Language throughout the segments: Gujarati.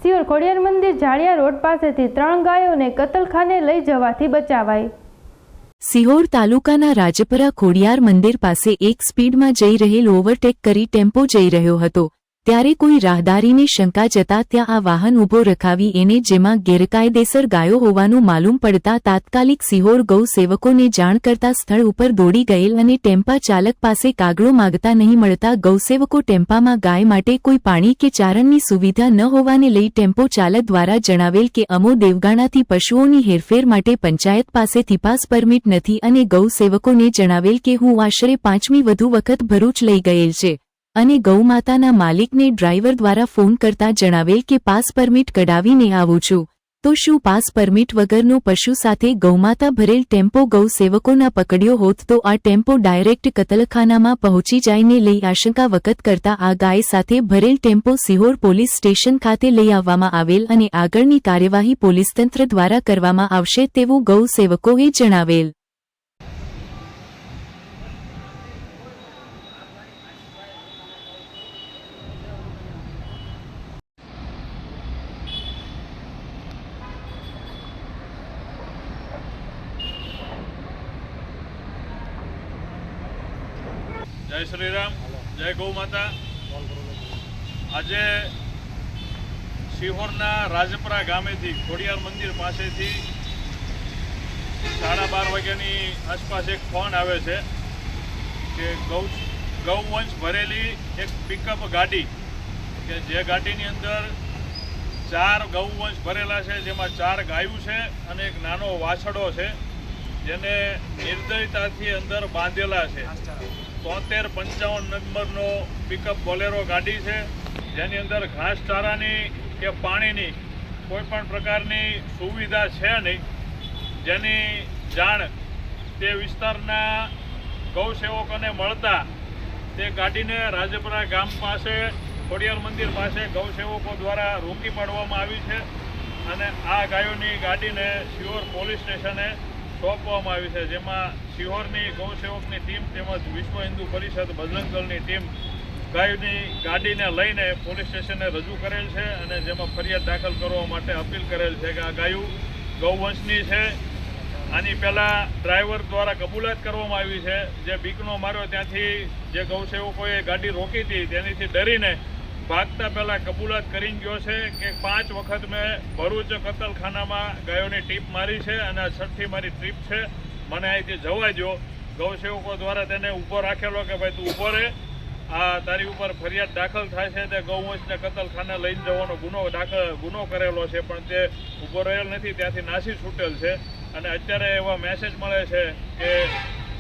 સિહોર ખોડિયાર મંદિર જાળિયા રોડ પાસેથી 3 ગાયોને કતલખાને લઈ જવાથી બચાવાઈ। સિહોર તાલુકાના રાજપરા ખોડિયાર મંદિર પાસે એક સ્પીડમાં જઈ રહેલ ઓવરટેક કરી ટેમ્પો જઈ રહ્યો હતો, ત્યારે કોઈ રાહદારીને શંકા જતા ત્યાં આ વાહન ઊભો રખાવી એને જેમાં ગેરકાયદેસર ગાયો હોવાનું માલુમ પડતા તાત્કાલિક સિહોર ગૌ સેવકોને જાણ કરતા સ્થળ ઉપર દોડી ગયેલ અને ટેમ્પા ચાલક પાસે કાગળો માગતા નહીં મળતા ગૌસેવકો ટેમ્પામાં ગાય માટે કોઈ પાણી કે ચારણની સુવિધા ન હોવાને લઈ ટેમ્પો ચાલક દ્વારા જણાવેલ કે અમો દેવગાણાથી પશુઓની હેરફેર માટે પંચાયત પાસેથી પાસ પરમિટ નથી અને ગૌ સેવકોને જણાવેલ કે હું આશરે 5મી વધુ વખત ભરૂચ લઈ ગયેલ છે અને ગૌમાતાના માલિકને ડ્રાઈવર દ્વારા ફોન કરતા જણાવેલ કે પાસ પરમિટ કઢાવીને આવું છું, તો શું પાસ પરમિટ વગરનો પશુ સાથે ગૌમાતા ભરેલ ટેમ્પો ગૌ સેવકોના પકડ્યો હોત તો આ ટેમ્પો ડાયરેક્ટ કતલખાનામાં પહોંચી જાયને લઈ આશંકા વખત કરતા આ ગાય સાથે ભરેલ ટેમ્પો સિહોર પોલીસ સ્ટેશન ખાતે લઈ આવવામાં આવેલ અને આગળની કાર્યવાહી પોલીસ તંત્ર દ્વારા કરવામાં આવશે તેવું ગૌ સેવકોએ જણાવેલ। जय श्री राम, जय गौ माता। आज सिहोरना राजपरा गामे थी खोडियार मंदिर पासे थी 12:30 वाग्यानी आसपास एक फोन आवे छे के गौवंश भरेली एक पिकअप गाड़ी के जे गाड़ीनी अंदर 4 गौवंश भरेला छे, जेमां 4 गायूं छे अने एक नानो वाछड़ो छे जेने निर्दयताथी अंदर बांधेला छे। 7355 नंबरनो पिकअप बोलेरो गाड़ी है, जेनी अंदर घास चारानी के पाणीनी कोईपण प्रकारनी सुविधा है नहीं, जेनी जाण ते विस्तारना गौसेवकोने मळता ते गाड़ीने राजपरा गाम पासे खोडियार मंदिर पासे गौसेवको द्वारा रोकी पाडवामां आवी छे अने आ गायोनी गाड़ीने सिहोर पोलीस स्टेशने सोंपवामां आवी छे, जेमां सिहोरनी गौसेवकनी टीम તેમજ વિશ્વ હિન્દુ પરિષદ બજરંગ દળની ટીમ ગાયની ગાડીને લઈને પોલીસ સ્ટેશને રજૂ કરેલ છે અને જેમાં ફરિયાદ દાખલ કરવા માટે અપીલ કરેલ છે કે આ ગાયું ગૌવંશની છે। આની પહેલાં ડ્રાઈવર દ્વારા કબૂલાત કરવામાં આવી છે, જે બીકનો માર્યો ત્યાંથી જે ગૌસેવકોએ ગાડી રોકી હતી તેનીથી ડરીને ભાગતા પહેલાં કબૂલાત કરી ગયો છે કે 5 વખત મેં ભરૂચ કતલખાનામાં ગાયોની ટીપ મારી છે અને 6ઠી મારી ટ્રીપ છે, મને અહીંથી જવા દો। ગૌસેવકો દ્વારા તેને ઊભો રાખેલો કે ભાઈ તું ઊભો રહે, આ તારી ઉપર ફરિયાદ દાખલ થાય છે, તે ગૌવંશને કતલખાને લઈને જવાનો ગુનો કરેલો છે, પણ તે ઊભો રહેલ નથી, ત્યાંથી નાસી છૂટેલ છે અને અત્યારે એવા મેસેજ મળે છે કે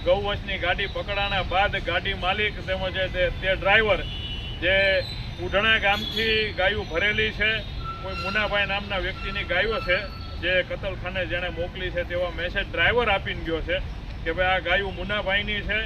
ગૌવંશની ગાડી પકડાણા બાદ ગાડી માલિક તેમજ તે ડ્રાઈવર જે ઉઢણા ગામથી ગાયું ભરેલી છે, કોઈ મુનાભાઈ નામના વ્યક્તિની ગાયો છે જે કતલખાને જેણે મોકલી છે તેવા મેસેજ ડ્રાઈવર આપીને ગયો છે કે ભાઈ આ ગાયું મુનાભાઈની છે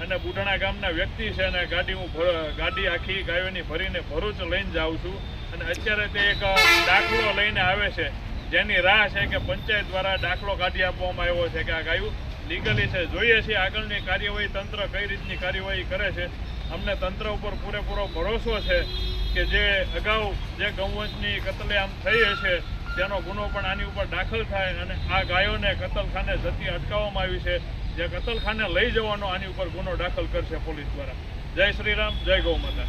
અને બુઢણા ગામના વ્યક્તિ છે અને ગાડી આખી ગાયોની ભરીને ભરૂચ લઈને જાઉં છું અને અત્યારે તે એક દાખલો લઈને આવે છે, જેની રાહ છે કે પંચાયત દ્વારા દાખલો કાઢી આપવામાં આવ્યો છે કે આ ગાયું લીગલી છે। જોઈએ છીએ આગળની કાર્યવાહી તંત્ર કઈ રીતની કાર્યવાહી કરે છે। અમને તંત્ર ઉપર પૂરેપૂરો ભરોસો છે કે જે અગાઉ જે ગૌવંશની કતલેઆમ થઈ હશે તેનો ગુનો પણ આની ઉપર દાખલ થાય અને આ ગાયોને કતલખાને જતી અટકાવવામાં આવી છે, જે કતલખાને લઈ જવાનો આની ઉપર ગુનો દાખલ કરશે પોલીસ દ્વારા। જય શ્રી રામ, જય ગૌ માતા।